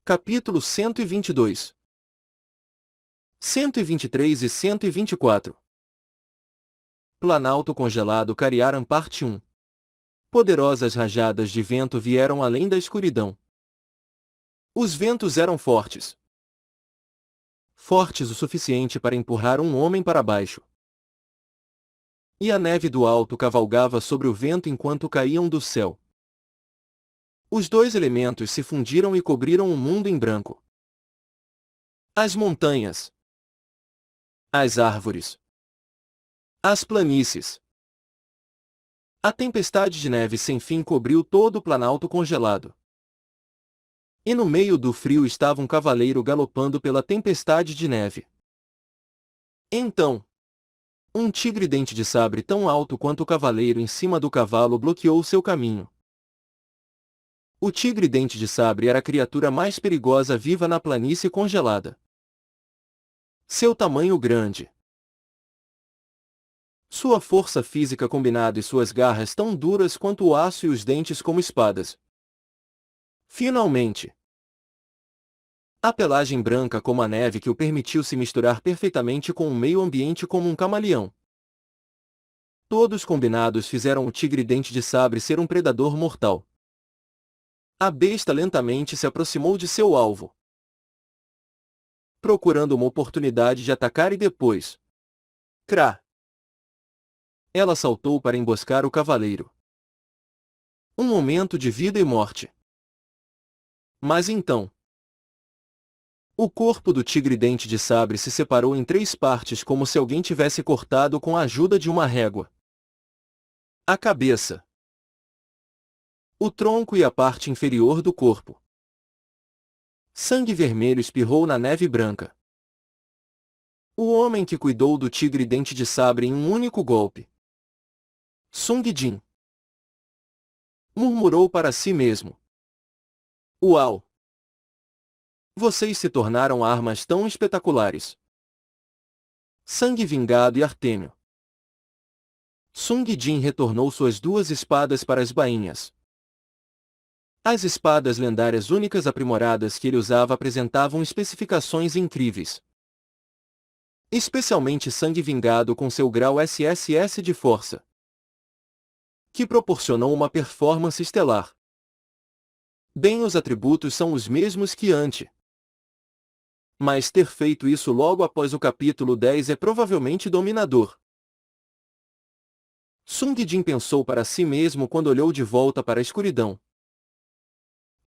Capítulo 122. 123 e 124. Planalto congelado Cariaram parte 1. Poderosas rajadas de vento vieram além da escuridão. Os ventos eram fortes. Fortes o suficiente para empurrar um homem para baixo. E a neve do alto cavalgava sobre o vento enquanto caíam do céu. Os dois elementos se fundiram e cobriram o mundo em branco. As montanhas. As árvores. As planícies. A tempestade de neve sem fim cobriu todo o planalto congelado. E no meio do frio estava um cavaleiro galopando pela tempestade de neve. Então, um tigre dente de sabre tão alto quanto o cavaleiro em cima do cavalo bloqueou seu caminho. O tigre dente de sabre era a criatura mais perigosa viva na planície congelada. Seu tamanho grande, sua força física combinada e suas garras tão duras quanto o aço e os dentes como espadas. Finalmente, a pelagem branca como a neve que o permitiu se misturar perfeitamente com o meio ambiente como um camaleão. Todos combinados fizeram o tigre dente de sabre ser um predador mortal. A besta lentamente se aproximou de seu alvo, procurando uma oportunidade de atacar e depois, crá! Ela saltou para emboscar o cavaleiro. Um momento de vida e morte. Mas então, o corpo do tigre dente de sabre se separou em 3 partes como se alguém tivesse cortado com a ajuda de uma régua. A cabeça, o tronco e a parte inferior do corpo. Sangue vermelho espirrou na neve branca. O homem que cuidou do tigre dente de sabre em um único golpe. Sung Jin murmurou para si mesmo. Uau! Vocês se tornaram armas tão espetaculares. Sangue vingado e Artêmio. Sung Jin retornou suas 2 espadas para as bainhas. As espadas lendárias únicas aprimoradas que ele usava apresentavam especificações incríveis. Especialmente Sangue Vingado com seu grau SSS de força, que proporcionou uma performance estelar. Bem, os atributos são os mesmos que antes. Mas ter feito isso logo após o capítulo 10 é provavelmente dominador. Sung Jin pensou para si mesmo quando olhou de volta para a escuridão,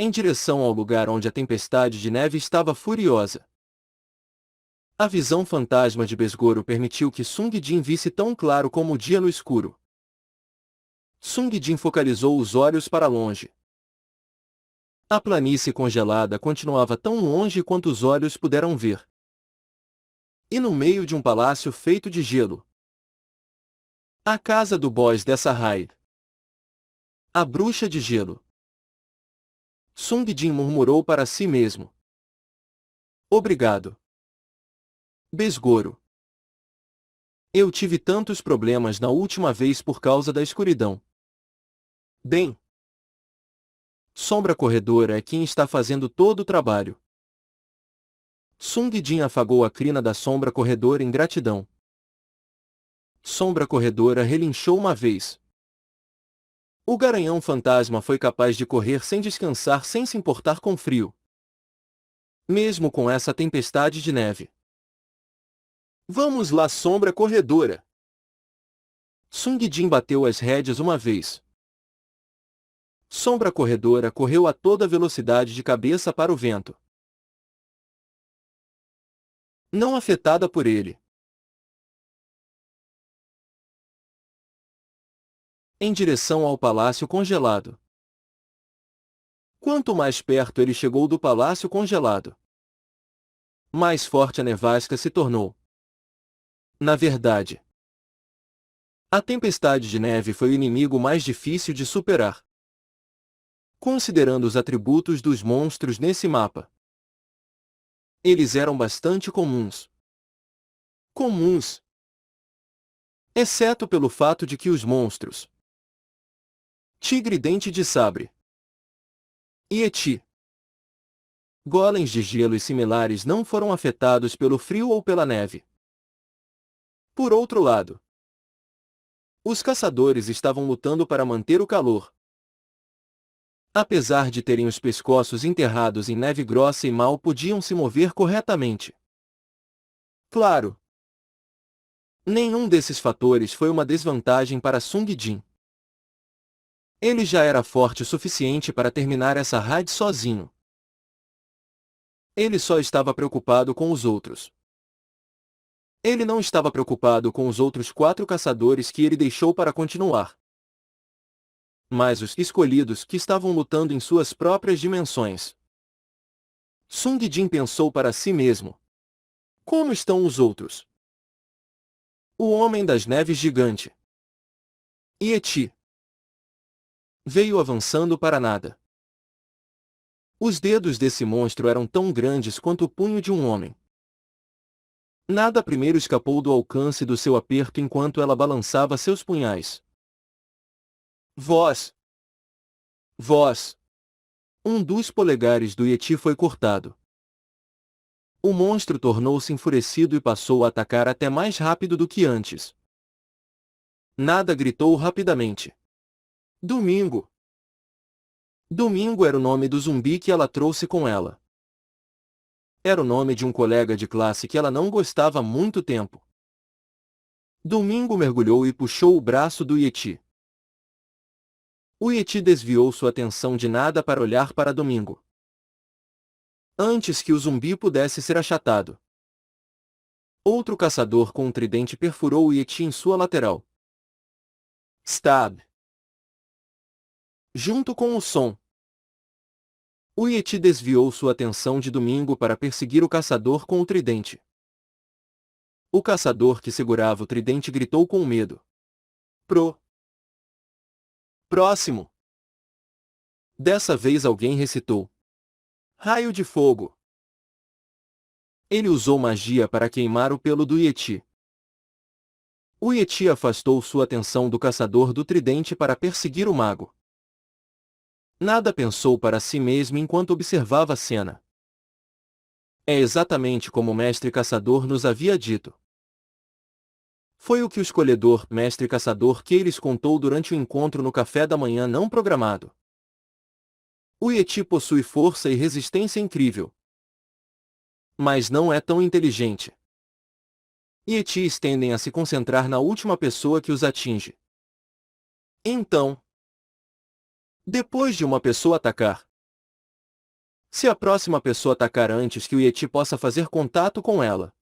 em direção ao lugar onde a tempestade de neve estava furiosa. A visão fantasma de Besgoro permitiu que Sung Jin visse tão claro como o dia no escuro. Sung Jin focalizou os olhos para longe. A planície congelada continuava tão longe quanto os olhos puderam ver. E no meio de um palácio feito de gelo, a casa do boss dessa raid, a bruxa de gelo. Sung Jin murmurou para si mesmo. Obrigado, Besgoro. Eu tive tantos problemas na última vez por causa da escuridão. Bem, Sombra Corredora é quem está fazendo todo o trabalho. Sung Jin afagou a crina da Sombra Corredora em gratidão. Sombra Corredora relinchou uma vez. O garanhão fantasma foi capaz de correr sem descansar sem se importar com frio. Mesmo com essa tempestade de neve. Vamos lá, Sombra Corredora! Sung Jin bateu as rédeas uma vez. Sombra Corredora correu a toda velocidade de cabeça para o vento. Não afetada por ele. Em direção ao palácio congelado. Quanto mais perto ele chegou do palácio congelado, mais forte a nevasca se tornou. Na verdade, a tempestade de neve foi o inimigo mais difícil de superar. Considerando os atributos dos monstros nesse mapa, eles eram bastante comuns. Comuns, exceto pelo fato de que os monstros Tigre Dente de Sabre e Eti Golems de gelo e similares não foram afetados pelo frio ou pela neve. Por outro lado, os caçadores estavam lutando para manter o calor. Apesar de terem os pescoços enterrados em neve grossa e mal podiam se mover corretamente. Claro, nenhum desses fatores foi uma desvantagem para Sung Jin. Ele já era forte o suficiente para terminar essa raid sozinho. Ele só estava preocupado com os outros. Ele não estava preocupado com os outros 4 caçadores que ele deixou para continuar. Mas os escolhidos que estavam lutando em suas próprias dimensões. Sung Jin pensou para si mesmo. Como estão os outros? O Homem das Neves Gigante. Yeti. Veio avançando para nada. Os dedos desse monstro eram tão grandes quanto o punho de um homem. Nada primeiro escapou do alcance do seu aperto enquanto ela balançava seus punhais. Voz! Voz! Um dos polegares do Yeti foi cortado. O monstro tornou-se enfurecido e passou a atacar até mais rápido do que antes. Nada gritou rapidamente. Domingo! Domingo era o nome do zumbi que ela trouxe com ela. Era o nome de um colega de classe que ela não gostava há muito tempo. Domingo mergulhou e puxou o braço do Yeti. O Yeti desviou sua atenção de nada para olhar para Domingo. Antes que o zumbi pudesse ser achatado. Outro caçador com um tridente perfurou o Yeti em sua lateral. Stab! Junto com o som. O Yeti desviou sua atenção de Domingo para perseguir o caçador com o tridente. O caçador que segurava o tridente gritou com medo. Próximo! Dessa vez alguém recitou. Raio de fogo! Ele usou magia para queimar o pelo do Yeti. O Yeti afastou sua atenção do caçador do tridente para perseguir o mago. Nada pensou para si mesmo enquanto observava a cena. É exatamente como o mestre caçador nos havia dito. Foi o que o escolhedor, mestre caçador Keiris contou durante o encontro no café da manhã não programado. O Yeti possui força e resistência incrível. Mas não é tão inteligente. Yetis tendem a se concentrar na última pessoa que os atinge. Então, depois de uma pessoa atacar, se a próxima pessoa atacar antes que o Yeti possa fazer contato com ela,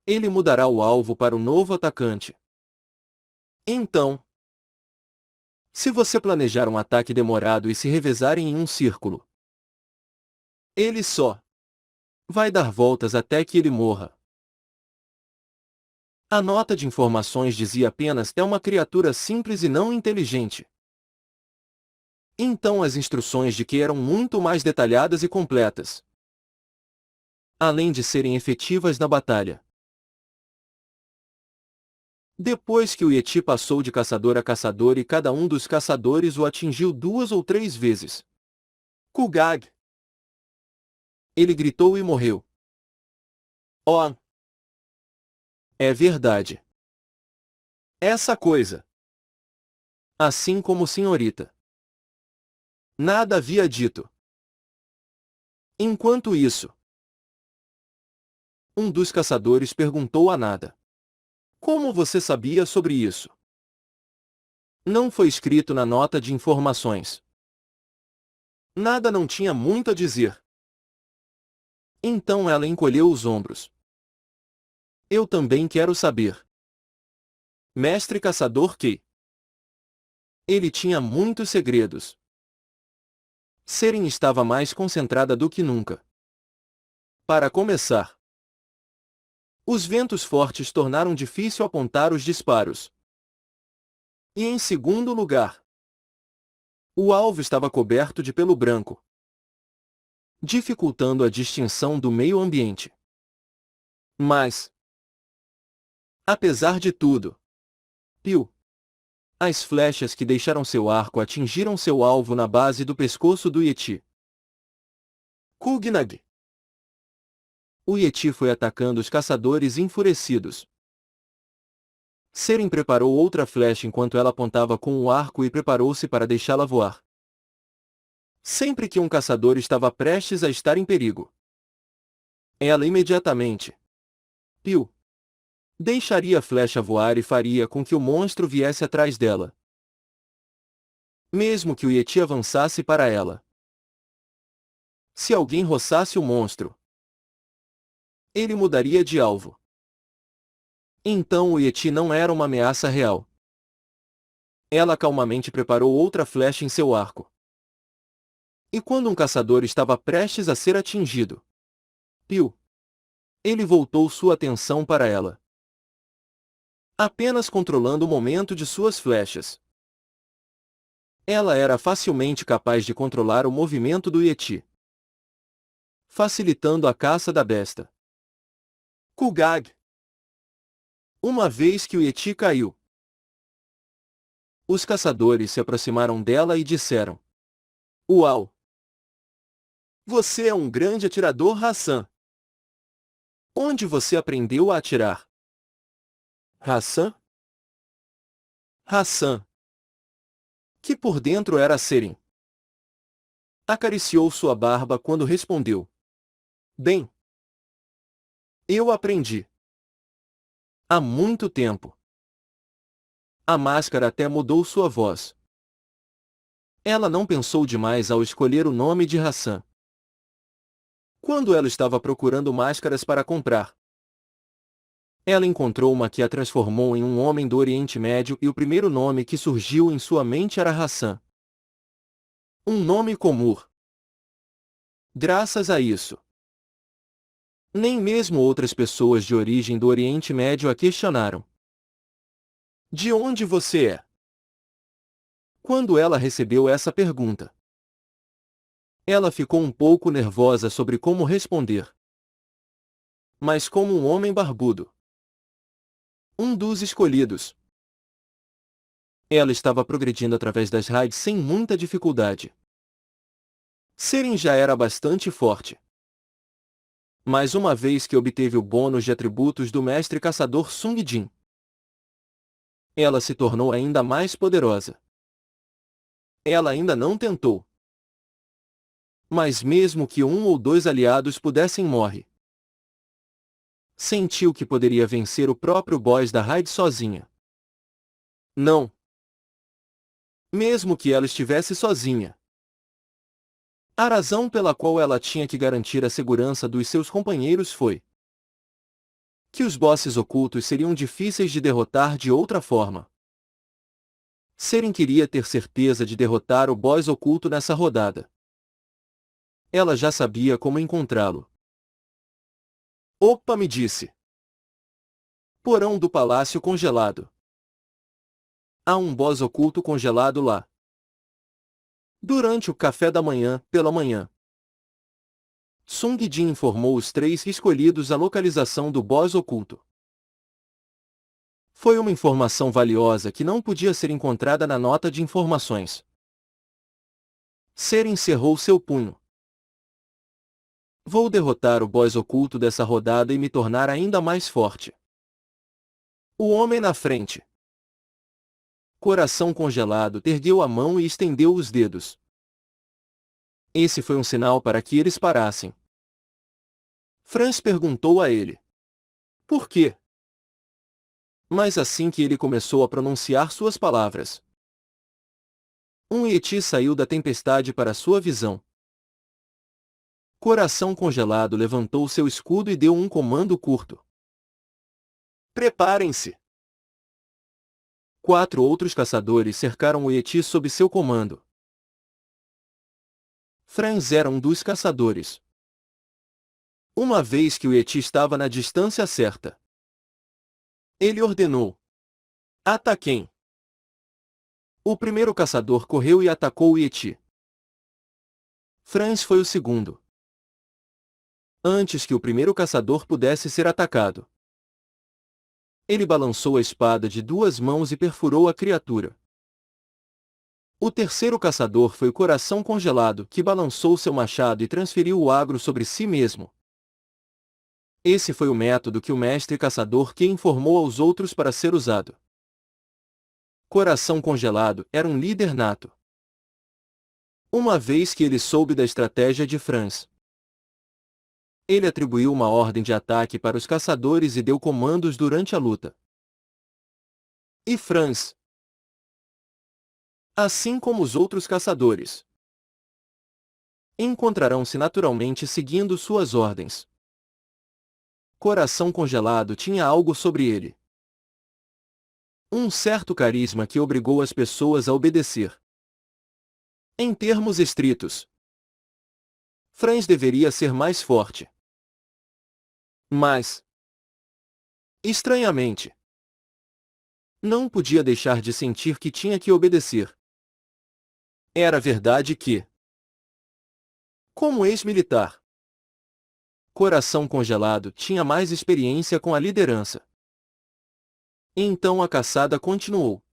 ele mudará o alvo para o novo atacante. Então, se você planejar um ataque demorado e se revezarem em um círculo, ele só vai dar voltas até que ele morra. A nota de informações dizia apenas é uma criatura simples e não inteligente. Então as instruções de que eram muito mais detalhadas e completas. Além de serem efetivas na batalha. Depois que o Yeti passou de caçador a caçador e cada um dos caçadores o atingiu 2 ou 3 vezes. Kugag! Ele gritou e morreu. Oh! É verdade. Essa coisa. Assim como senhorita. Nada havia dito. Enquanto isso, um dos caçadores perguntou a Nada. Como você sabia sobre isso? Não foi escrito na nota de informações. Nada não tinha muito a dizer. Então ela encolheu os ombros. Eu também quero saber. Mestre caçador que? Ele tinha muitos segredos. Seren estava mais concentrada do que nunca. Para começar, os ventos fortes tornaram difícil apontar os disparos. E em segundo lugar, o alvo estava coberto de pelo branco, dificultando a distinção do meio ambiente. Mas, apesar de tudo, as flechas que deixaram seu arco atingiram seu alvo na base do pescoço do Yeti. Kugnag. O Yeti foi atacando os caçadores enfurecidos. Seren preparou outra flecha enquanto ela apontava com o arco e preparou-se para deixá-la voar. Sempre que um caçador estava prestes a estar em perigo, ela imediatamente piu, deixaria a flecha voar e faria com que o monstro viesse atrás dela. Mesmo que o Yeti avançasse para ela. Se alguém roçasse o monstro, ele mudaria de alvo. Então o Yeti não era uma ameaça real. Ela calmamente preparou outra flecha em seu arco. E quando um caçador estava prestes a ser atingido, piu, ele voltou sua atenção para ela. Apenas controlando o momento de suas flechas. Ela era facilmente capaz de controlar o movimento do Yeti, facilitando a caça da besta. Kugag. Uma vez que o Yeti caiu, os caçadores se aproximaram dela e disseram: Uau! Você é um grande atirador, Hassan. Onde você aprendeu a atirar? Hassan? Hassan, que por dentro era Seren, acariciou sua barba quando respondeu: Bem, eu aprendi. Há muito tempo. A máscara até mudou sua voz. Ela não pensou demais ao escolher o nome de Hassan. Quando ela estava procurando máscaras para comprar, ela encontrou uma que a transformou em um homem do Oriente Médio e o primeiro nome que surgiu em sua mente era Hassan. Um nome comum. Graças a isso, nem mesmo outras pessoas de origem do Oriente Médio a questionaram. De onde você é? Quando ela recebeu essa pergunta, ela ficou um pouco nervosa sobre como responder. Mas como um homem barbudo, um dos escolhidos, ela estava progredindo através das raids sem muita dificuldade. Seren já era bastante forte. Mas uma vez que obteve o bônus de atributos do mestre caçador Sung Jin, ela se tornou ainda mais poderosa. Ela ainda não tentou. Mas mesmo que um ou dois aliados pudessem morrer, sentiu que poderia vencer o próprio boss da raid sozinha. Não. Mesmo que ela estivesse sozinha. A razão pela qual ela tinha que garantir a segurança dos seus companheiros foi que os bosses ocultos seriam difíceis de derrotar de outra forma. Seren queria ter certeza de derrotar o boss oculto nessa rodada. Ela já sabia como encontrá-lo. Opa, me disse. Porão do Palácio Congelado. Há um boss oculto congelado lá. Durante o café da manhã, pela manhã, Sung Jin informou os três escolhidos a localização do boss oculto. Foi uma informação valiosa que não podia ser encontrada na nota de informações. Seren cerrou seu punho. Vou derrotar o boss oculto dessa rodada e me tornar ainda mais forte. O homem na frente. Coração congelado ergueu a mão e estendeu os dedos. Esse foi um sinal para que eles parassem. Franz perguntou a ele: Por quê? Mas assim que ele começou a pronunciar suas palavras, um Yeti saiu da tempestade para sua visão. Coração congelado levantou seu escudo e deu um comando curto. Preparem-se! 4 outros caçadores cercaram o Yeti sob seu comando. Franz era um dos caçadores. Uma vez que o Yeti estava na distância certa, ele ordenou: Ataquem! O primeiro caçador correu e atacou o Yeti. Franz foi o segundo. Antes que o primeiro caçador pudesse ser atacado, ele balançou a espada de 2 mãos e perfurou a criatura. O terceiro caçador foi o Coração Congelado, que balançou seu machado e transferiu o agro sobre si mesmo. Esse foi o método que o mestre caçador que informou aos outros para ser usado. Coração Congelado era um líder nato. Uma vez que ele soube da estratégia de Franz, ele atribuiu uma ordem de ataque para os caçadores e deu comandos durante a luta. E Franz, assim como os outros caçadores, encontrarão-se naturalmente seguindo suas ordens. Coração Congelado tinha algo sobre ele. Um certo carisma que obrigou as pessoas a obedecer. Em termos estritos, Franz deveria ser mais forte. Mas, estranhamente, não podia deixar de sentir que tinha que obedecer. Era verdade que, como ex-militar, Coração Congelado tinha mais experiência com a liderança. Então a caçada continuou.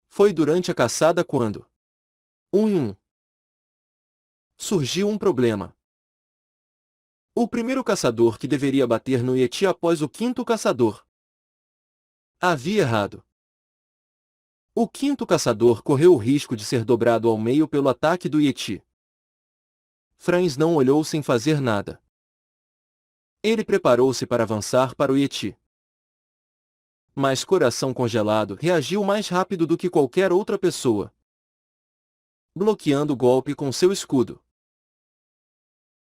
Foi durante a caçada quando, surgiu um problema. O primeiro caçador que deveria bater no Yeti após o quinto caçador havia errado. O quinto caçador correu o risco de ser dobrado ao meio pelo ataque do Yeti. Franz não olhou sem fazer nada. Ele preparou-se para avançar para o Yeti. Mas Coração Congelado reagiu mais rápido do que qualquer outra pessoa, bloqueando o golpe com seu escudo.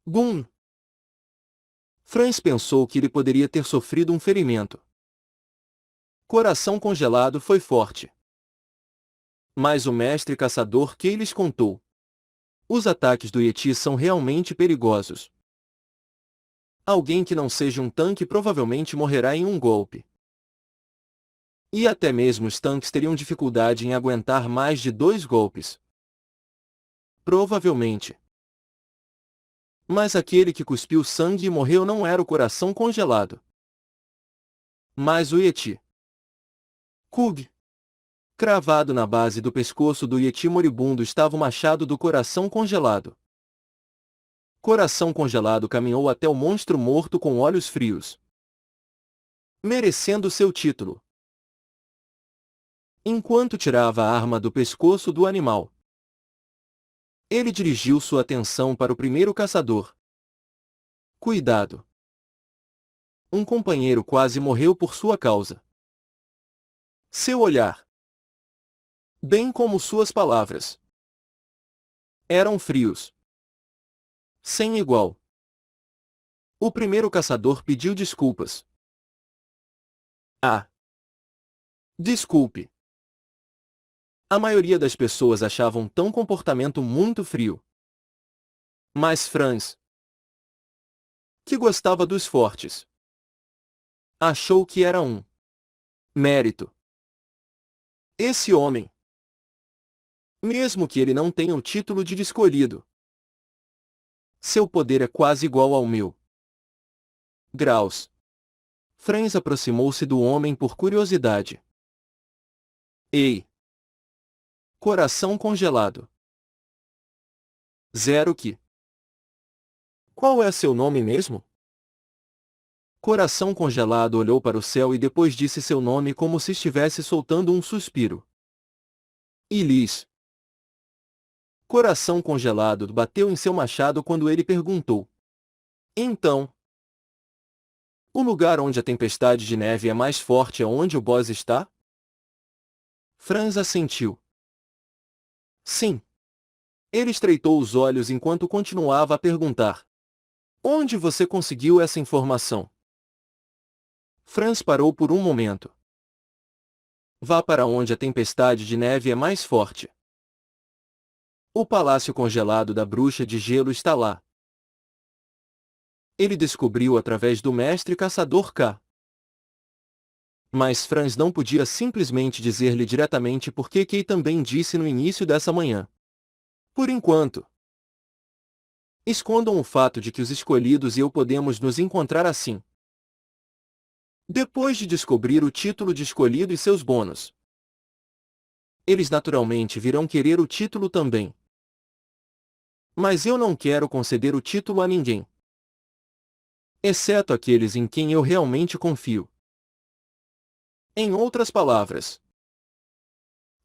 Bum! Franz pensou que ele poderia ter sofrido um ferimento. Coração Congelado foi forte. Mas o mestre caçador que lhes contou: os ataques do Yeti são realmente perigosos. Alguém que não seja um tanque provavelmente morrerá em um golpe. E até mesmo os tanques teriam dificuldade em aguentar mais de 2 golpes. Provavelmente. Mas aquele que cuspiu sangue e morreu não era o Coração Congelado, mas o Yeti. Kug. Cravado na base do pescoço do Yeti moribundo estava o machado do Coração Congelado. Coração Congelado caminhou até o monstro morto com olhos frios, merecendo seu título. Enquanto tirava a arma do pescoço do animal, ele dirigiu sua atenção para o primeiro caçador. Cuidado! Um companheiro quase morreu por sua causa. Seu olhar, bem como suas palavras, eram frios, sem igual. O primeiro caçador pediu desculpas. Desculpe. A maioria das pessoas achavam tão comportamento muito frio. Mas Franz, que gostava dos fortes, achou que era um mérito. Esse homem, mesmo que ele não tenha o título de escolhido, seu poder é quase igual ao meu. Graus. Franz aproximou-se do homem por curiosidade. Ei! Coração Congelado. Zero que. Qual é seu nome mesmo? Coração Congelado olhou para o céu e depois disse seu nome como se estivesse soltando um suspiro. Ilis. Coração Congelado bateu em seu machado quando ele perguntou. Então, o lugar onde a tempestade de neve é mais forte é onde o boss está? Franz assentiu. Sim. Ele estreitou os olhos enquanto continuava a perguntar. Onde você conseguiu essa informação? Franz parou por um momento. Vá para onde a tempestade de neve é mais forte. O palácio congelado da bruxa de gelo está lá. Ele descobriu através do mestre caçador K. Mas Franz não podia simplesmente dizer-lhe diretamente porque Kay também disse no início dessa manhã. Por enquanto, escondam o fato de que os escolhidos e eu podemos nos encontrar assim. Depois de descobrir o título de escolhido e seus bônus. Eles naturalmente virão querer o título também. Mas eu não quero conceder o título a ninguém, exceto aqueles em quem eu realmente confio. Em outras palavras,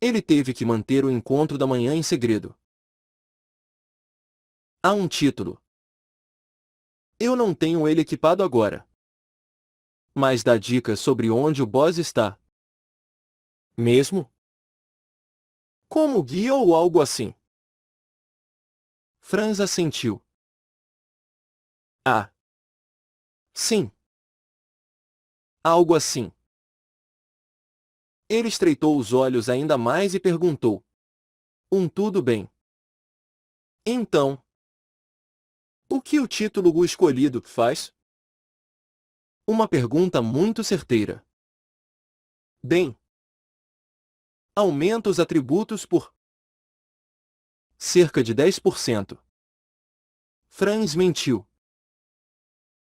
ele teve que manter o encontro da manhã em segredo. Há um título. Eu não tenho ele equipado agora. Mas dá dicas sobre onde o boss está. Mesmo? Como guia ou algo assim? Franz assentiu. Ah, sim. Algo assim. Ele estreitou os olhos ainda mais e perguntou. Tudo bem. Então, o que o título O Escolhido faz? Uma pergunta muito certeira. Bem, aumenta os atributos por cerca de 10%. Franz mentiu.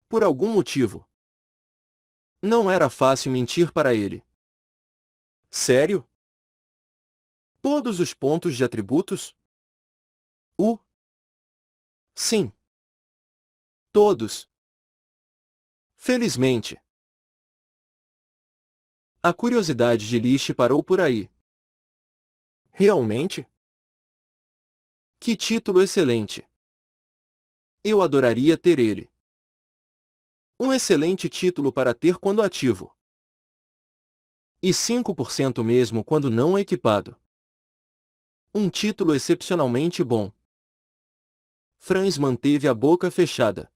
Por algum motivo. Não era fácil mentir para ele. Sério? Todos os pontos de atributos? Sim. Todos. Felizmente. A curiosidade de Lish parou por aí. Realmente? Que título excelente! Eu adoraria ter ele. Um excelente título para ter quando ativo. E 5% mesmo quando não equipado. Um título excepcionalmente bom. Franz manteve a boca fechada.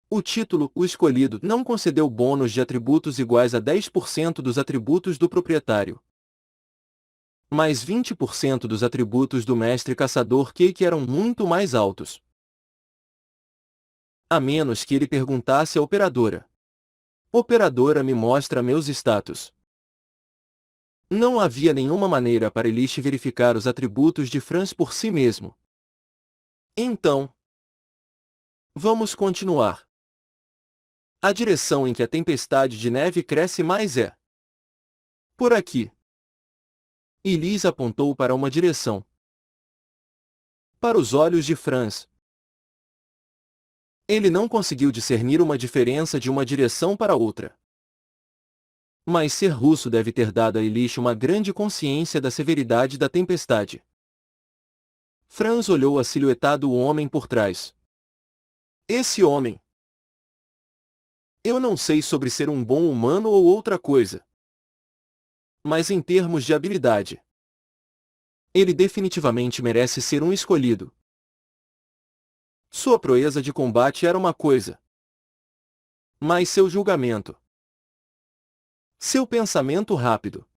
O título, o escolhido, não concedeu bônus de atributos iguais a 10% dos atributos do proprietário. Mas 20% dos atributos do mestre caçador Cake eram muito mais altos. A menos que ele perguntasse à operadora. Operadora, me mostra meus status. Não havia nenhuma maneira para Elish verificar os atributos de Franz por si mesmo. Então, vamos continuar. A direção em que a tempestade de neve cresce mais é por aqui. Elise apontou para uma direção. Para os olhos de Franz. Ele não conseguiu discernir uma diferença de uma direção para outra. Mas ser russo deve ter dado a Elish uma grande consciência da severidade da tempestade. Franz olhou asilhuetado o homem por trás. Esse homem. Eu não sei sobre ser um bom humano ou outra coisa. Mas em termos de habilidade, ele definitivamente merece ser um escolhido. Sua proeza de combate era uma coisa. Mas seu julgamento. Seu pensamento rápido.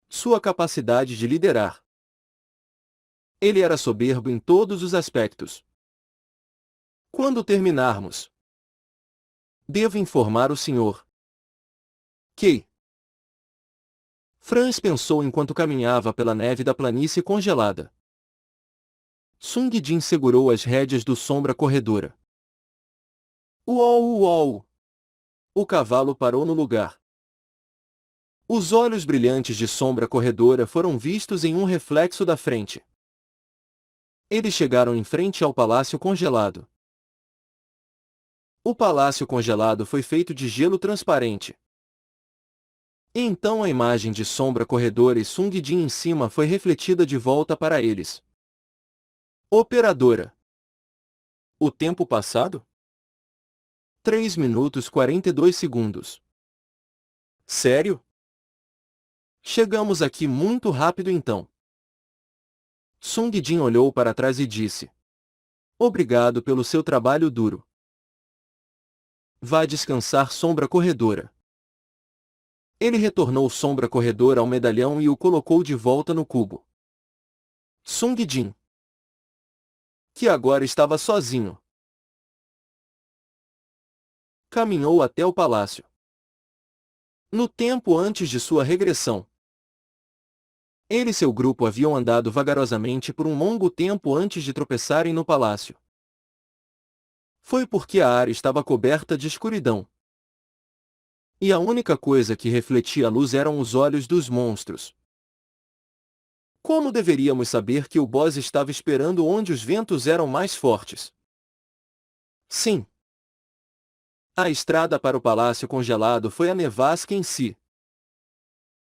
Sua capacidade de liderar. Ele era soberbo em todos os aspectos. Quando terminarmos, devo informar o Sr. Que Franz pensou enquanto caminhava pela neve da planície congelada. Sung Jin segurou as rédeas do Sombra Corredora. Uou, uou! O cavalo parou no lugar. Os olhos brilhantes de Sombra Corredora foram vistos em um reflexo da frente. Eles chegaram em frente ao Palácio Congelado. O Palácio Congelado foi feito de gelo transparente. Então a imagem de Sombra Corredora e Sung Jin em cima foi refletida de volta para eles. Operadora. O tempo passado? 3 minutos 42 segundos. Sério? Chegamos aqui muito rápido então. Sung Jin olhou para trás e disse. Obrigado pelo seu trabalho duro. Vá descansar, Sombra Corredora. Ele retornou Sombra Corredora ao medalhão e o colocou de volta no cubo. Sung Jin, que agora estava sozinho, caminhou até o palácio. No tempo antes de sua regressão, ele e seu grupo haviam andado vagarosamente por um longo tempo antes de tropeçarem no palácio. Foi porque a área estava coberta de escuridão. E a única coisa que refletia a luz eram os olhos dos monstros. Como deveríamos saber que o boss estava esperando onde os ventos eram mais fortes? Sim. A estrada para o palácio congelado foi a nevasca em si.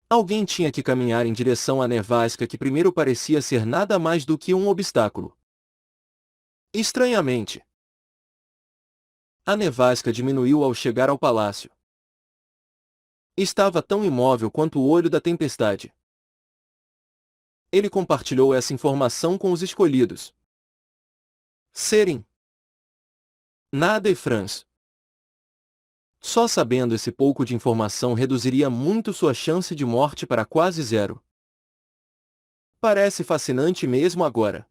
Alguém tinha que caminhar em direção à nevasca que primeiro parecia ser nada mais do que um obstáculo. Estranhamente, a nevasca diminuiu ao chegar ao palácio. Estava tão imóvel quanto o olho da tempestade. Ele compartilhou essa informação com os escolhidos. Serem Nada e Franz. Só sabendo esse pouco de informação reduziria muito sua chance de morte para quase zero. Parece fascinante mesmo agora.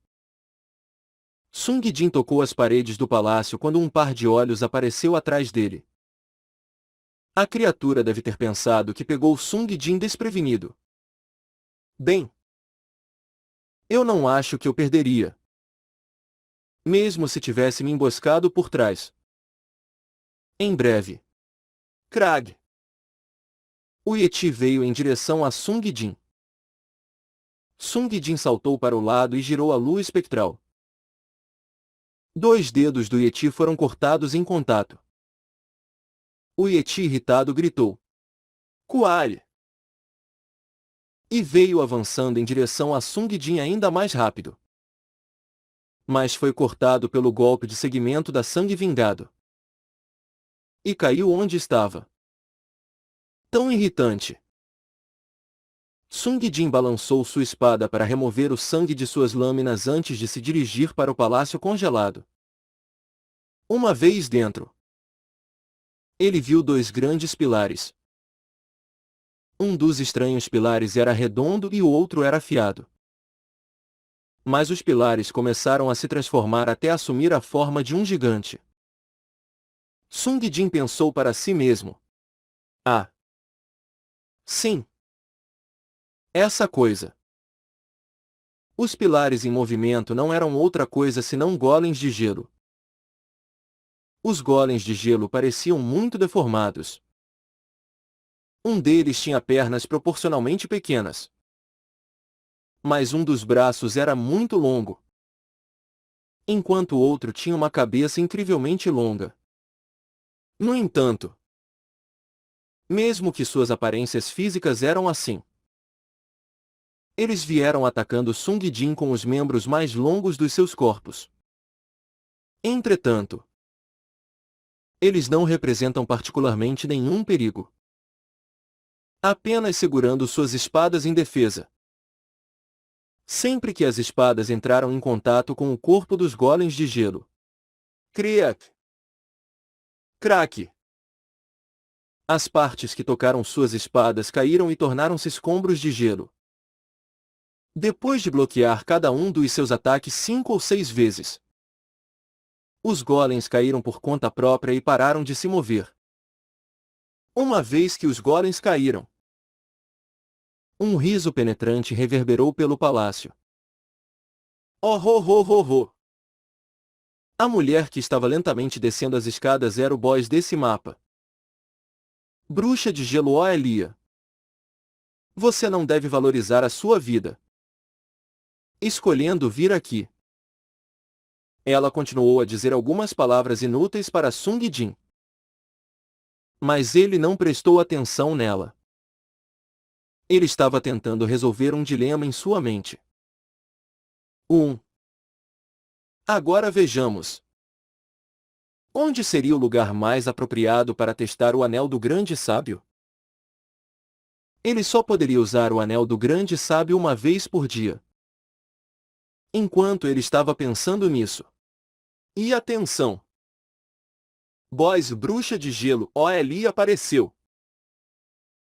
Sung Jin tocou as paredes do palácio quando um par de olhos apareceu atrás dele. A criatura deve ter pensado que pegou Sung Jin desprevenido. Bem, eu não acho que eu perderia. Mesmo se tivesse me emboscado por trás. Em breve. Krag. O Yeti veio em direção a Sung Jin. Sung Jin saltou para o lado e girou a lua espectral. 2 dedos do Yeti foram cortados em contato. O Yeti irritado gritou: Kuali! E veio avançando em direção a Sung Jin ainda mais rápido. Mas foi cortado pelo golpe de segmento da Sangue Vingado. E caiu onde estava. Tão irritante. Sung Jin balançou sua espada para remover o sangue de suas lâminas antes de se dirigir para o palácio congelado. Uma vez dentro, ele viu 2 grandes pilares. Um dos estranhos pilares era redondo e o outro era afiado. Mas os pilares começaram a se transformar até assumir a forma de um gigante. Sung Jin pensou para si mesmo. Ah! Sim! Essa coisa! Os pilares em movimento não eram outra coisa senão golems de gelo. Os golems de gelo pareciam muito deformados. Um deles tinha pernas proporcionalmente pequenas. Mas um dos braços era muito longo, enquanto o outro tinha uma cabeça incrivelmente longa. No entanto, mesmo que suas aparências físicas eram assim, eles vieram atacando Sung Jin com os membros mais longos dos seus corpos. Entretanto, eles não representam particularmente nenhum perigo. Apenas segurando suas espadas em defesa. Sempre que as espadas entraram em contato com o corpo dos golems de gelo. Criak! Crack! As partes que tocaram suas espadas caíram e tornaram-se escombros de gelo. Depois de bloquear cada um dos seus ataques 5 ou 6 vezes, os golems caíram por conta própria e pararam de se mover. Uma vez que os golems caíram, um riso penetrante reverberou pelo palácio. Oh ho ho ho ho! A mulher que estava lentamente descendo as escadas era o boss desse mapa. Bruxa de gelo, ó Elia! Você não deve valorizar a sua vida escolhendo vir aqui. Ela continuou a dizer algumas palavras inúteis para Sung Jin. Mas ele não prestou atenção nela. Ele estava tentando resolver um dilema em sua mente. Agora vejamos. Onde seria o lugar mais apropriado para testar o anel do grande sábio? Ele só poderia usar o anel do grande sábio uma vez por dia. Enquanto ele estava pensando nisso. E atenção! Boss bruxa de gelo, OLI apareceu.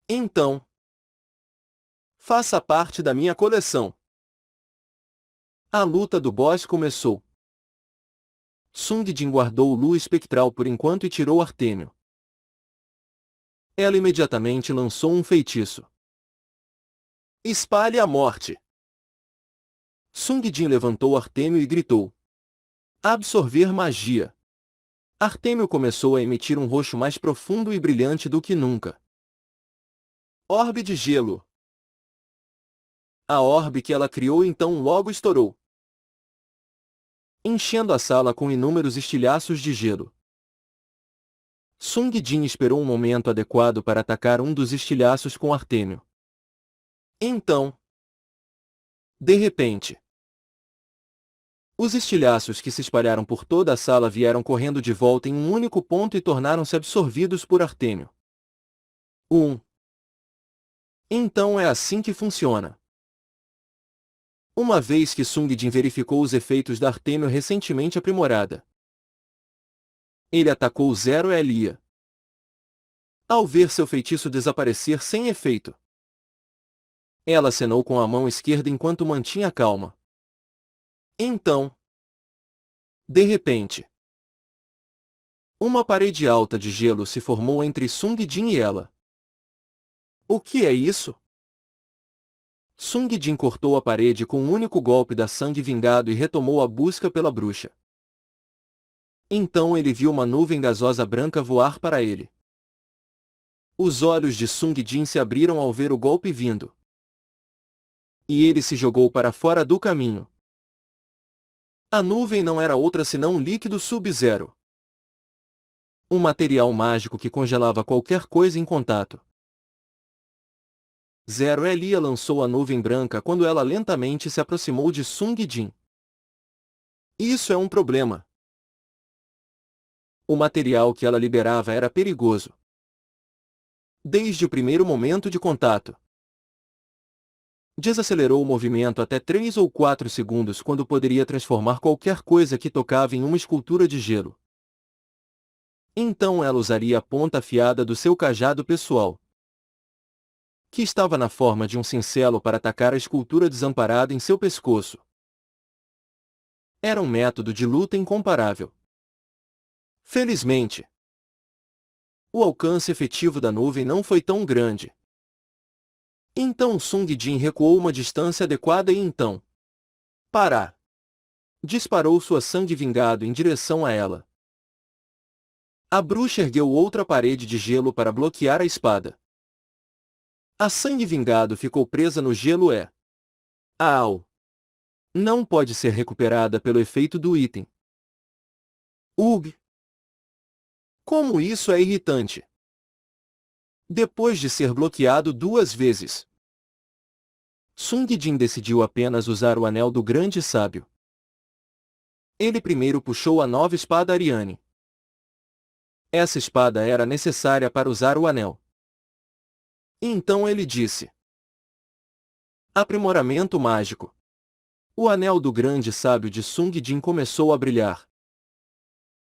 Então, faça parte da minha coleção. A luta do boss começou. Sung Jin guardou o lua espectral por enquanto e tirou Artêmio. Ela imediatamente lançou um feitiço. Espalhe a morte! Sung Jin levantou Artêmio e gritou. Absorver magia. Artêmio começou a emitir um roxo mais profundo e brilhante do que nunca. Orbe de gelo. A orbe que ela criou então logo estourou, enchendo a sala com inúmeros estilhaços de gelo. Sung Jin esperou um momento adequado para atacar um dos estilhaços com Artêmio. Então, de repente, os estilhaços que se espalharam por toda a sala vieram correndo de volta em um único ponto e tornaram-se absorvidos por Artêmio. Então é assim que funciona. Uma vez que Sung Jin verificou os efeitos da Artêmio recentemente aprimorada, ele atacou Zero Elia. Ao ver seu feitiço desaparecer sem efeito, ela acenou com a mão esquerda enquanto mantinha calma. Então, de repente, uma parede alta de gelo se formou entre Sung Jin e ela. O que é isso? Sung Jin cortou a parede com um único golpe da sangue vingado e retomou a busca pela bruxa. Então ele viu uma nuvem gasosa branca voar para ele. Os olhos de Sung Jin se abriram ao ver o golpe vindo. E ele se jogou para fora do caminho. A nuvem não era outra senão um líquido Sub-Zero. Um material mágico que congelava qualquer coisa em contato. Zero Elia lançou a nuvem branca quando ela lentamente se aproximou de Sung Jin. Isso é um problema. O material que ela liberava era perigoso. Desde o primeiro momento de contato. Desacelerou o movimento até 3 ou 4 segundos quando poderia transformar qualquer coisa que tocava em uma escultura de gelo. Então ela usaria a ponta afiada do seu cajado pessoal, que estava na forma de um cincelo, para atacar a escultura desamparada em seu pescoço. Era um método de luta incomparável. Felizmente, o alcance efetivo da nuvem não foi tão grande. Então Sung Jin recuou uma distância adequada e então, Pará! Disparou sua sangue vingado em direção a ela. A bruxa ergueu outra parede de gelo para bloquear a espada. A sangue vingado ficou presa no gelo e... Au! Não pode ser recuperada pelo efeito do item. Ugh! Como isso é irritante! Depois de ser bloqueado 2 vezes, Sung Jin decidiu apenas usar o anel do grande sábio. Ele primeiro puxou a nova espada Ariane. Essa espada era necessária para usar o anel. Então ele disse: Aprimoramento mágico. O anel do grande sábio de Sung Jin começou a brilhar.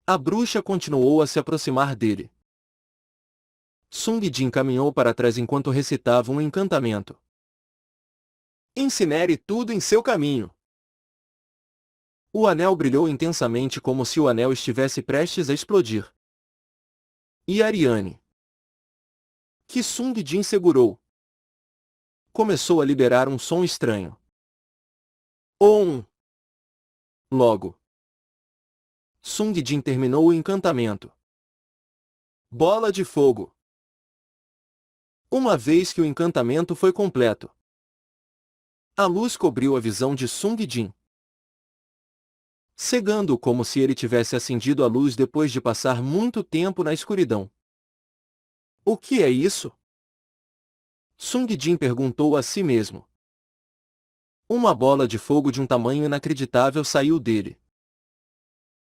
A bruxa continuou a se aproximar dele. Sung Jin caminhou para trás enquanto recitava um encantamento. Incinere tudo em seu caminho. O anel brilhou intensamente como se o anel estivesse prestes a explodir. E Ariane, que Sung Jin segurou, começou a liberar um som estranho. Logo, Sung Jin terminou o encantamento. Bola de fogo. Uma vez que o encantamento foi completo, a luz cobriu a visão de Sung Jin, cegando-o como se ele tivesse acendido a luz depois de passar muito tempo na escuridão. O que é isso? Sung Jin perguntou a si mesmo. Uma bola de fogo de um tamanho inacreditável saiu dele.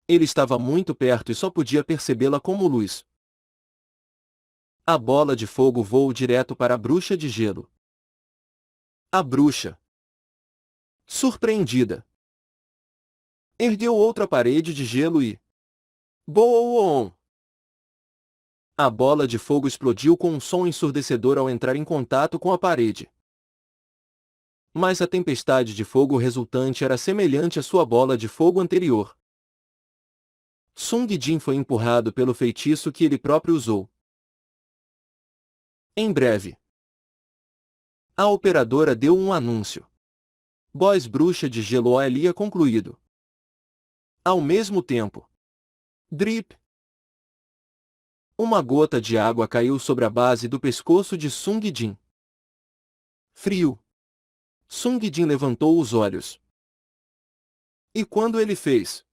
Ele estava muito perto e só podia percebê-la como luz. A bola de fogo voou direto para a bruxa de gelo. A bruxa, surpreendida, ergueu outra parede de gelo e... Boom! A bola de fogo explodiu com um som ensurdecedor ao entrar em contato com a parede. Mas a tempestade de fogo resultante era semelhante à sua bola de fogo anterior. Sung Jin foi empurrado pelo feitiço que ele próprio usou. Em breve, a operadora deu um anúncio. Boss bruxa de gelo Elia concluído. Ao mesmo tempo, Drip, Uma gota de água caiu sobre a base do pescoço de Sung Jin. Frio. Sung Jin levantou os olhos. E quando ele fez?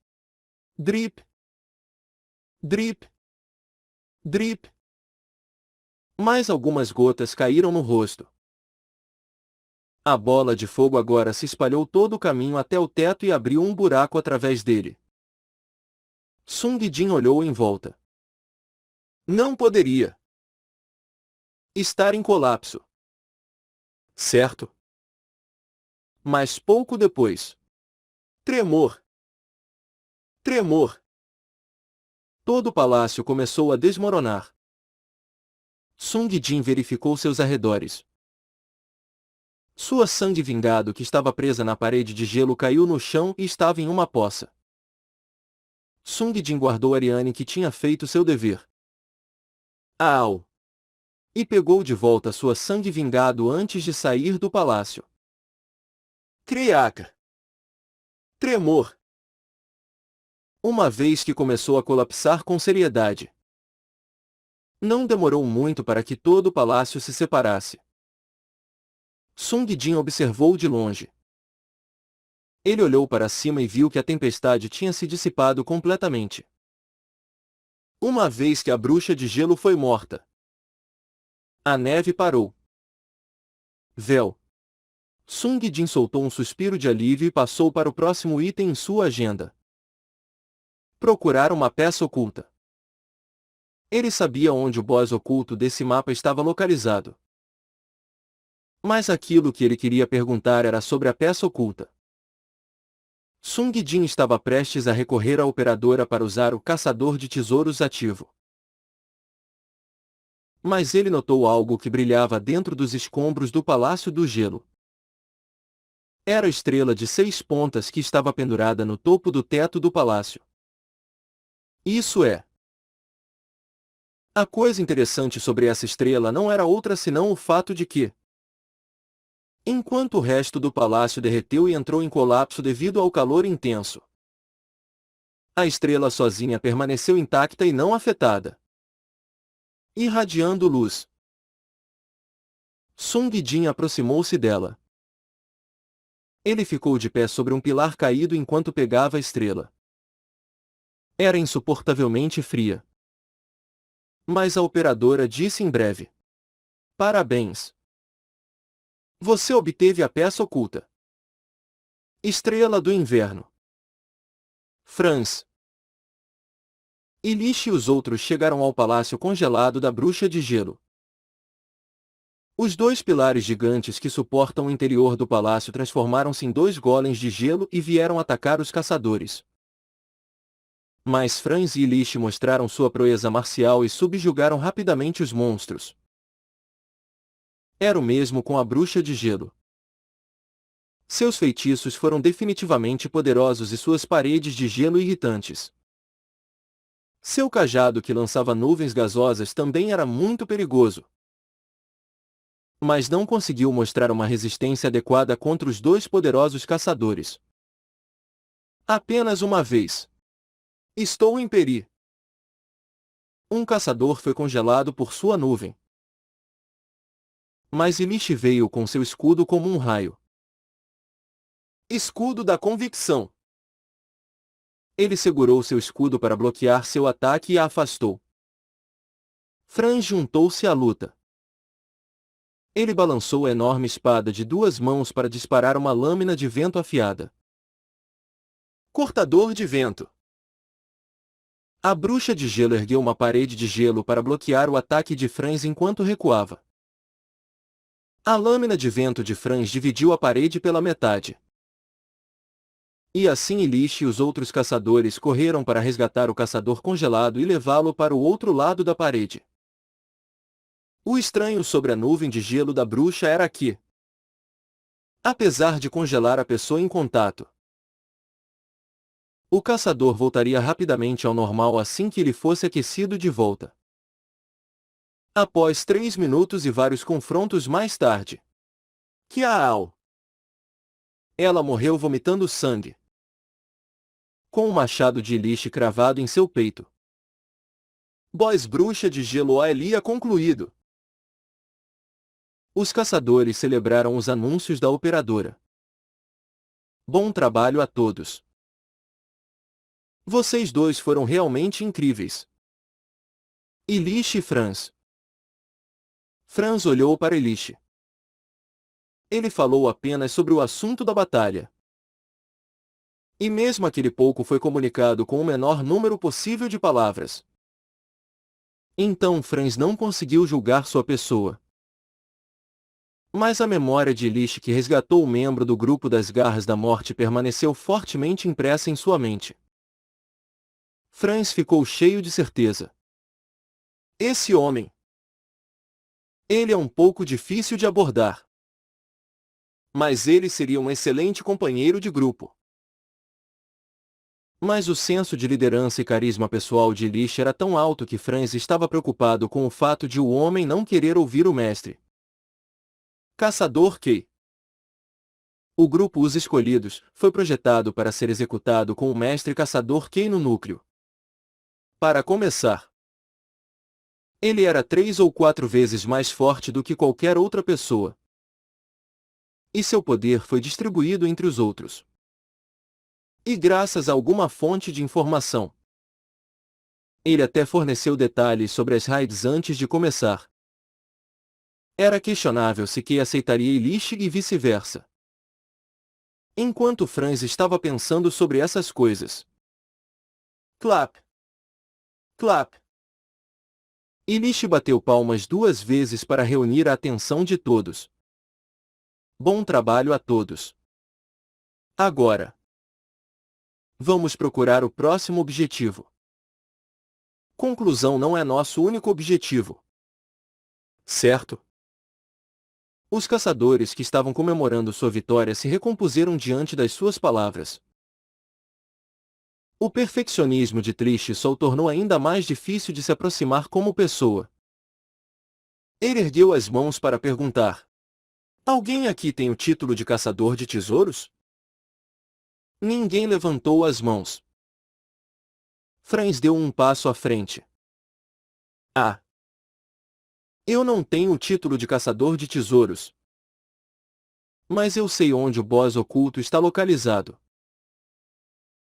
Drip. Drip. Drip. Mais algumas gotas caíram no rosto. A bola de fogo agora se espalhou todo o caminho até o teto e abriu um buraco através dele. Sung Jin olhou em volta. Não poderia estar em colapso. Certo? Mas pouco depois. Tremor. Tremor. Todo o palácio começou a desmoronar. Sung Jin verificou seus arredores. Sua sangue vingado que estava presa na parede de gelo caiu no chão e estava em uma poça. Sung Jin guardou Ariane que tinha feito seu dever. Au! E pegou de volta sua sangue vingado antes de sair do palácio. Criaca! Tremor! Uma vez que começou a colapsar com seriedade. Não demorou muito para que todo o palácio se separasse. Sung Jin observou de longe. Ele olhou para cima e viu que a tempestade tinha se dissipado completamente. Uma vez que a bruxa de gelo foi morta. A neve parou. Véu. Sung Jin soltou um suspiro de alívio e passou para o próximo item em sua agenda. Procurar uma peça oculta. Ele sabia onde o boss oculto desse mapa estava localizado. Mas aquilo que ele queria perguntar era sobre a peça oculta. Sung Jin estava prestes a recorrer à operadora para usar o caçador de tesouros ativo. Mas ele notou algo que brilhava dentro dos escombros do Palácio do Gelo. Era a estrela de 6 pontas que estava pendurada no topo do teto do palácio. Isso é. A coisa interessante sobre essa estrela não era outra senão o fato de que, enquanto o resto do palácio derreteu e entrou em colapso devido ao calor intenso, a estrela sozinha permaneceu intacta e não afetada, irradiando luz. Sung Jin aproximou-se dela. Ele ficou de pé sobre um pilar caído enquanto pegava a estrela. Era insuportavelmente fria. Mas a operadora disse em breve: Parabéns! Você obteve a peça oculta. Estrela do Inverno. Franz. Ilish e os outros chegaram ao palácio congelado da Bruxa de Gelo. Os 2 pilares gigantes que suportam o interior do palácio transformaram-se em 2 golems de gelo e vieram atacar os caçadores. Mas Franz e Ilish mostraram sua proeza marcial e subjugaram rapidamente os monstros. Era o mesmo com a Bruxa de Gelo. Seus feitiços foram definitivamente poderosos e suas paredes de gelo irritantes. Seu cajado que lançava nuvens gasosas também era muito perigoso. Mas não conseguiu mostrar uma resistência adequada contra os 2 poderosos caçadores. Apenas uma vez. Estou em Peri. Um caçador foi congelado por sua nuvem. Mas Ilish veio com seu escudo como um raio. Escudo da convicção. Ele segurou seu escudo para bloquear seu ataque e a afastou. Franz juntou-se à luta. Ele balançou a enorme espada de 2 mãos para disparar uma lâmina de vento afiada. Cortador de vento. A Bruxa de Gelo ergueu uma parede de gelo para bloquear o ataque de Franz enquanto recuava. A lâmina de vento de Franz dividiu a parede pela metade. E assim Ilish e os outros caçadores correram para resgatar o caçador congelado e levá-lo para o outro lado da parede. O estranho sobre a nuvem de gelo da bruxa era que, apesar de congelar a pessoa em contato, o caçador voltaria rapidamente ao normal assim que ele fosse aquecido de volta. Após 3 minutos e vários confrontos mais tarde. Kiao! Ela morreu vomitando sangue, com um machado de Ilish cravado em seu peito. Boys Bruxa de Gelo Aelia concluído. Os caçadores celebraram os anúncios da operadora. Bom trabalho a todos. Vocês dois foram realmente incríveis. Elish e Franz. Franz olhou para Elish. Ele falou apenas sobre o assunto da batalha. E mesmo aquele pouco foi comunicado com o menor número possível de palavras. Então Franz não conseguiu julgar sua pessoa. Mas a memória de Elish que resgatou o membro do grupo das Garras da Morte permaneceu fortemente impressa em sua mente. Franz ficou cheio de certeza. Esse homem. Ele é um pouco difícil de abordar. Mas ele seria um excelente companheiro de grupo. Mas o senso de liderança e carisma pessoal de Elish era tão alto que Franz estava preocupado com o fato de o homem não querer ouvir o mestre. Caçador K. O grupo Os Escolhidos foi projetado para ser executado com o mestre Caçador K no núcleo. Para começar, ele era 3 ou 4 vezes mais forte do que qualquer outra pessoa. E seu poder foi distribuído entre os outros. E graças a alguma fonte de informação. Ele até forneceu detalhes sobre as raids antes de começar. Era questionável se Kei aceitaria Elish e vice-versa. Enquanto Franz estava pensando sobre essas coisas. Clap. Clap. Elish bateu palmas 2 vezes para reunir a atenção de todos. Bom trabalho a todos. Agora. Vamos procurar o próximo objetivo. Conclusão não é nosso único objetivo. Certo? Os caçadores que estavam comemorando sua vitória se recompuseram diante das suas palavras. O perfeccionismo de Trish só o tornou ainda mais difícil de se aproximar como pessoa. Ele ergueu as mãos para perguntar. Alguém aqui tem o título de caçador de tesouros? Ninguém levantou as mãos. Franz deu um passo à frente. Ah! Eu não tenho o título de caçador de tesouros. Mas eu sei onde o boss oculto está localizado.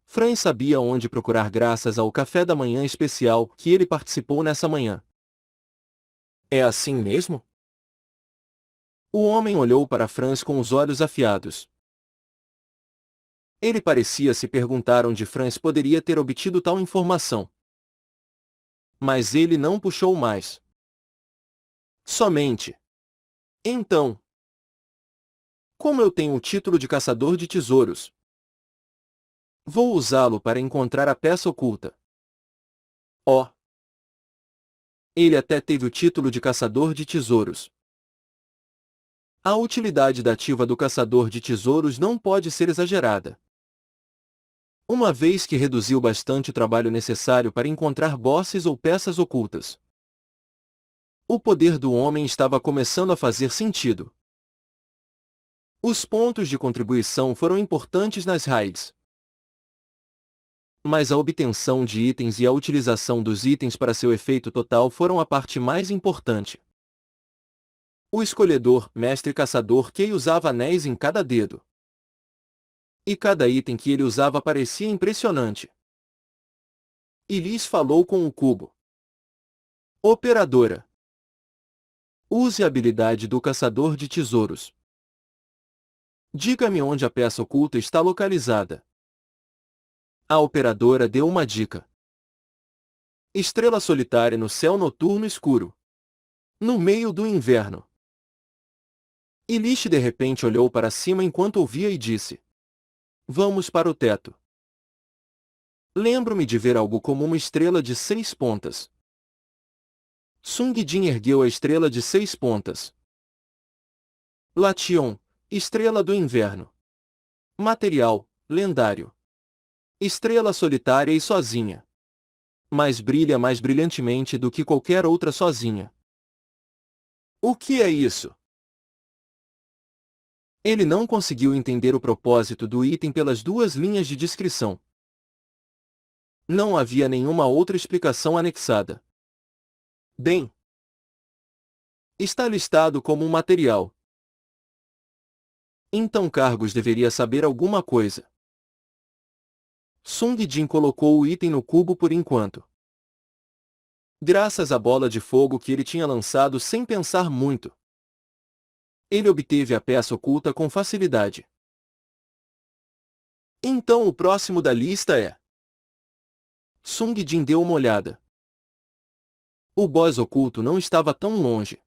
Franz sabia onde procurar graças ao café da manhã especial que ele participou nessa manhã. É assim mesmo? O homem olhou para Franz com os olhos afiados. Ele parecia se perguntar onde Franz poderia ter obtido tal informação. Mas ele não puxou mais. Somente. Então. Como eu tenho o título de caçador de tesouros? Vou usá-lo para encontrar a peça oculta. Oh! Ele até teve o título de caçador de tesouros. A utilidade dativa do caçador de tesouros não pode ser exagerada. Uma vez que reduziu bastante o trabalho necessário para encontrar bosses ou peças ocultas. O poder do homem estava começando a fazer sentido. Os pontos de contribuição foram importantes nas raids. Mas a obtenção de itens e a utilização dos itens para seu efeito total foram a parte mais importante. O escolhedor, mestre caçador Kei usava anéis em cada dedo. E cada item que ele usava parecia impressionante. Elish falou com o cubo. Operadora. Use a habilidade do caçador de tesouros. Diga-me onde a peça oculta está localizada. A operadora deu uma dica. Estrela solitária no céu noturno escuro. No meio do inverno. Elish de repente olhou para cima enquanto ouvia e disse. Vamos para o teto. Lembro-me de ver algo como uma estrela de 6 pontas. Sung Jin ergueu a estrela de 6 pontas. Lation, estrela do inverno. Material, lendário. Estrela solitária e sozinha. Mas brilha mais brilhantemente do que qualquer outra sozinha. O que é isso? Ele não conseguiu entender o propósito do item pelas 2 linhas de descrição. Não havia nenhuma outra explicação anexada. Bem, está listado como um material. Então Cargos deveria saber alguma coisa. Sung Jin colocou o item no cubo por enquanto. Graças à bola de fogo que ele tinha lançado sem pensar muito, ele obteve a peça oculta com facilidade. Então o próximo da lista é... Sung Jin deu uma olhada. O boss oculto não estava tão longe.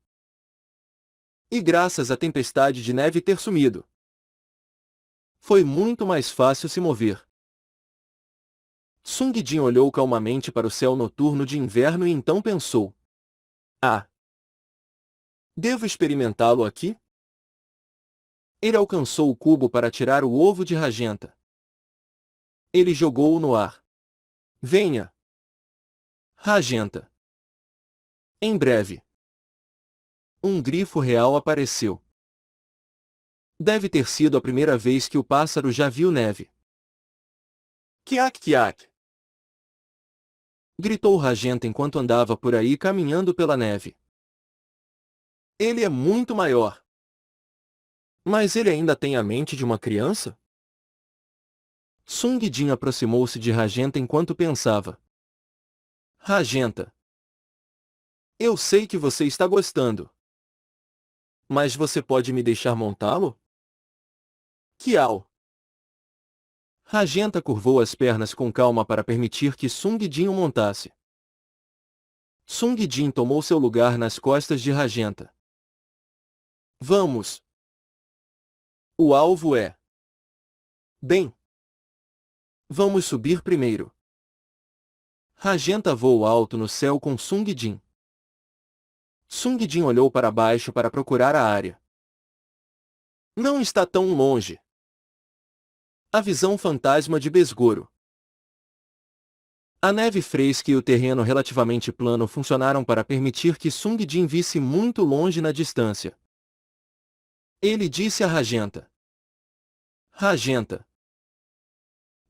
E graças à tempestade de neve ter sumido, foi muito mais fácil se mover. Sung Jin olhou calmamente para o céu noturno de inverno e então pensou: ah, devo experimentá-lo aqui? Ele alcançou o cubo para tirar o ovo de Rajenta. Ele jogou-o no ar. Venha! Rajenta! Em breve, um grifo real apareceu. Deve ter sido a primeira vez que o pássaro já viu neve. Kiak kiak! Gritou Rajenta enquanto andava por aí caminhando pela neve. Ele é muito maior. Mas ele ainda tem a mente de uma criança? Sung Jin aproximou-se de Rajenta enquanto pensava. Rajenta, eu sei que você está gostando. Mas você pode me deixar montá-lo? Kiao! Rajenta curvou as pernas com calma para permitir que Sung Jin o montasse. Sung Jin tomou seu lugar nas costas de Rajenta. Vamos! O alvo é... Bem, vamos subir primeiro. Rajenta voou alto no céu com Sung Jin. Sung Jin olhou para baixo para procurar a área. Não está tão longe. A visão fantasma de Besgoro. A neve fresca e o terreno relativamente plano funcionaram para permitir que Sung Jin visse muito longe na distância. Ele disse a Rajenta. Rajenta,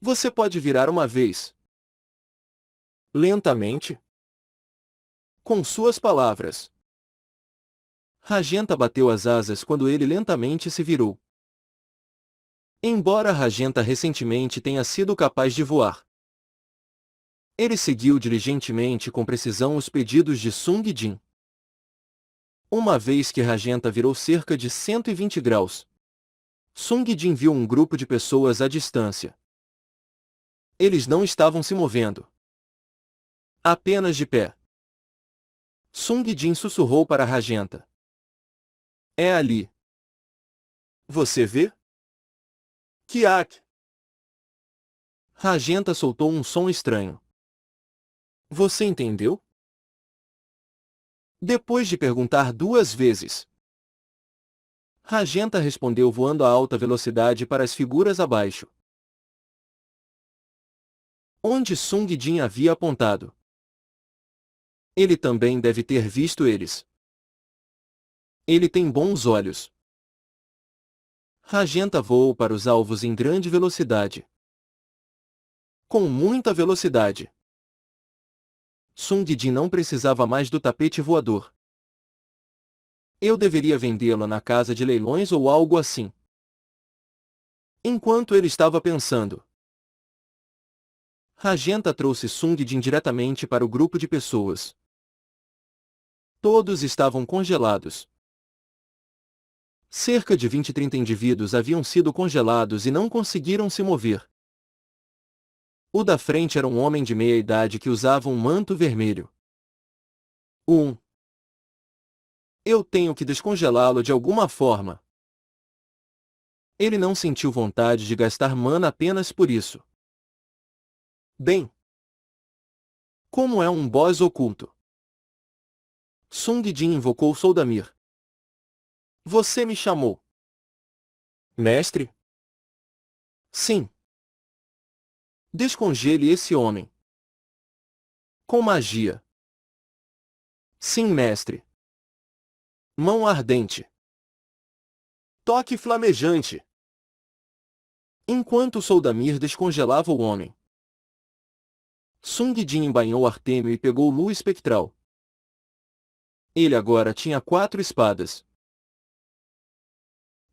você pode virar uma vez. Lentamente? Com suas palavras. Rajenta bateu as asas quando ele lentamente se virou. Embora Rajenta recentemente tenha sido capaz de voar, ele seguiu diligentemente com precisão os pedidos de Sung Jin. Uma vez que Rajenta virou cerca de 120 graus, Sung Jin viu um grupo de pessoas à distância. Eles não estavam se movendo. Apenas de pé. Sung Jin sussurrou para Rajenta. É ali. Você vê? Kiak! Rajenta soltou um som estranho. Você entendeu? Depois de perguntar 2 vezes, Rajenta respondeu voando a alta velocidade para as figuras abaixo, onde Sung Jin havia apontado. Ele também deve ter visto eles. Ele tem bons olhos. Rajenta voou para os alvos em grande velocidade. Com muita velocidade. Sung Jin não precisava mais do tapete voador. Eu deveria vendê-lo na casa de leilões ou algo assim. Enquanto ele estava pensando, Rajenta trouxe Sung Jin diretamente para o grupo de pessoas. Todos estavam congelados. Cerca de 20-30 indivíduos haviam sido congelados e não conseguiram se mover. O da frente era um homem de meia-idade que usava um manto vermelho. Eu tenho que descongelá-lo de alguma forma. Ele não sentiu vontade de gastar mana apenas por isso. Bem, como é um boss oculto? Sung Jin invocou Soldamir. Você me chamou. Mestre? Sim. Descongele esse homem. Com magia. Sim, mestre. Mão ardente. Toque flamejante. Enquanto Soldamir descongelava o homem, Sung Jin embainhou Artêmio e pegou lua espectral. Ele agora tinha 4 espadas.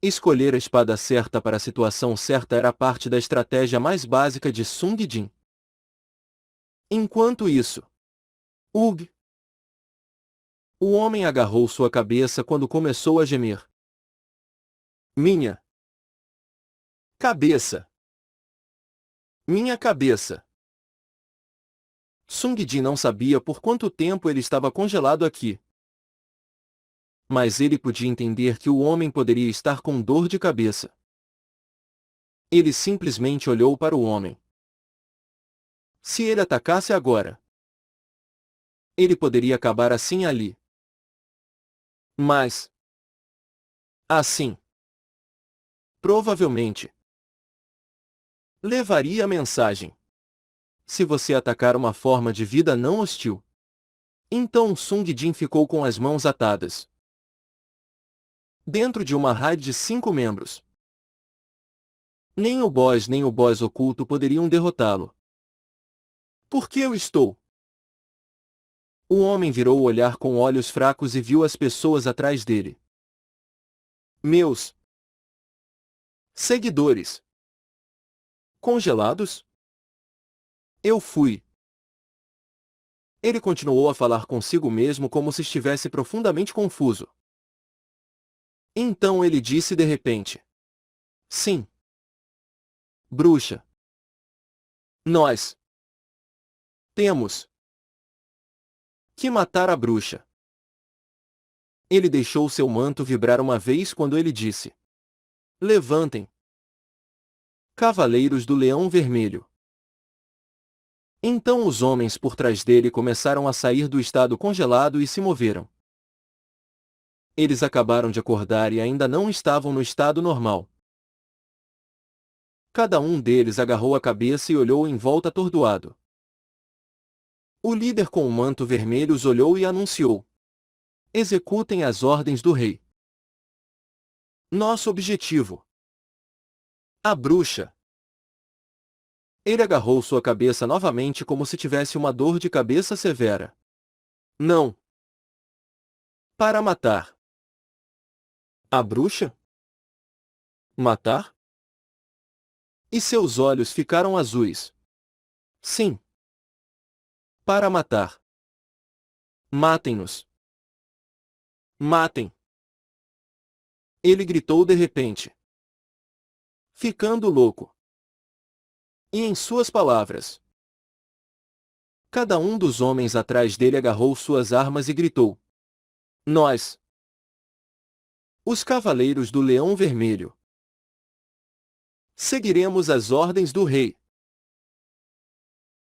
Escolher a espada certa para a situação certa era parte da estratégia mais básica de Sung Jin. Enquanto isso, Ugh! O homem agarrou sua cabeça quando começou a gemer. Minha cabeça! Minha cabeça! Sung Jin não sabia por quanto tempo ele estava congelado aqui. Mas ele podia entender que o homem poderia estar com dor de cabeça. Ele simplesmente olhou para o homem. Se ele atacasse agora, ele poderia acabar assim ali. Mas, assim, provavelmente, levaria a mensagem. Se você atacar uma forma de vida não hostil. Então Sung Jin ficou com as mãos atadas. Dentro de uma raid de 5 membros. Nem o boss oculto poderiam derrotá-lo. Por que eu estou? O homem virou o olhar com olhos fracos e viu as pessoas atrás dele. Meus seguidores. Congelados? Eu fui. Ele continuou a falar consigo mesmo como se estivesse profundamente confuso. Então ele disse de repente. Sim. Bruxa. Nós temos que matar a bruxa. Ele deixou seu manto vibrar uma vez quando ele disse. Levantem. Cavaleiros do Leão Vermelho. Então os homens por trás dele começaram a sair do estado congelado e se moveram. Eles acabaram de acordar e ainda não estavam no estado normal. Cada um deles agarrou a cabeça e olhou em volta atordoado. O líder com o manto vermelho os olhou e anunciou. Executem as ordens do rei. Nosso objetivo. A bruxa. Ele agarrou sua cabeça novamente como se tivesse uma dor de cabeça severa. Não. Para matar. A bruxa? Matar? E seus olhos ficaram azuis. Sim. Para matar. Matem-nos. Matem. Ele gritou de repente. Ficando louco. E em suas palavras. Cada um dos homens atrás dele agarrou suas armas e gritou. Nós. Os Cavaleiros do Leão Vermelho. Seguiremos as ordens do rei.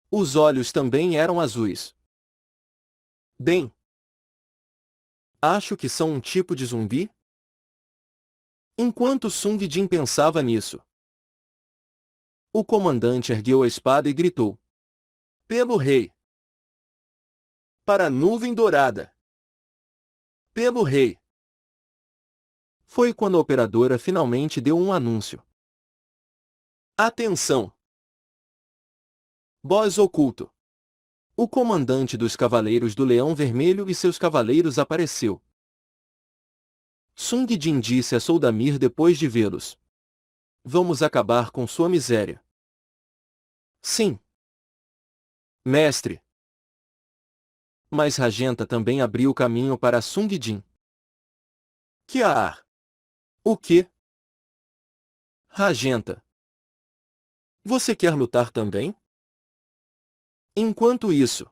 Os olhos também eram azuis. Bem. Acho que são um tipo de zumbi? Enquanto Sung Jin pensava nisso, o comandante ergueu a espada e gritou. Pelo rei. Para a nuvem dourada. Pelo rei. Foi quando a operadora finalmente deu um anúncio. Atenção! Boss oculto. O comandante dos Cavaleiros do Leão Vermelho e seus cavaleiros apareceu. Sung Jin disse a Soldamir depois de vê-los. Vamos acabar com sua miséria. Sim. Mestre. Mas Rajenta também abriu o caminho para Sung Jin. Kiar. O quê? Rajenta. Você quer lutar também? Enquanto isso,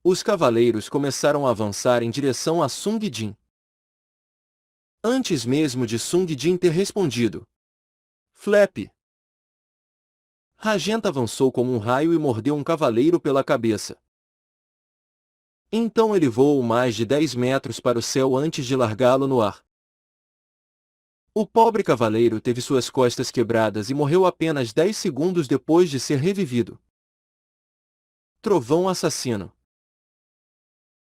os cavaleiros começaram a avançar em direção a Sung Jin. Antes mesmo de Sung Jin ter respondido. Flap. Rajenta avançou como um raio e mordeu um cavaleiro pela cabeça. Então ele voou mais de 10 metros para o céu antes de largá-lo no ar. O pobre cavaleiro teve suas costas quebradas e morreu apenas 10 segundos depois de ser revivido. Trovão assassino.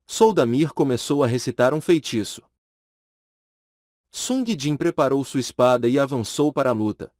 Soldamir começou a recitar um feitiço. Sung Jin preparou sua espada e avançou para a luta.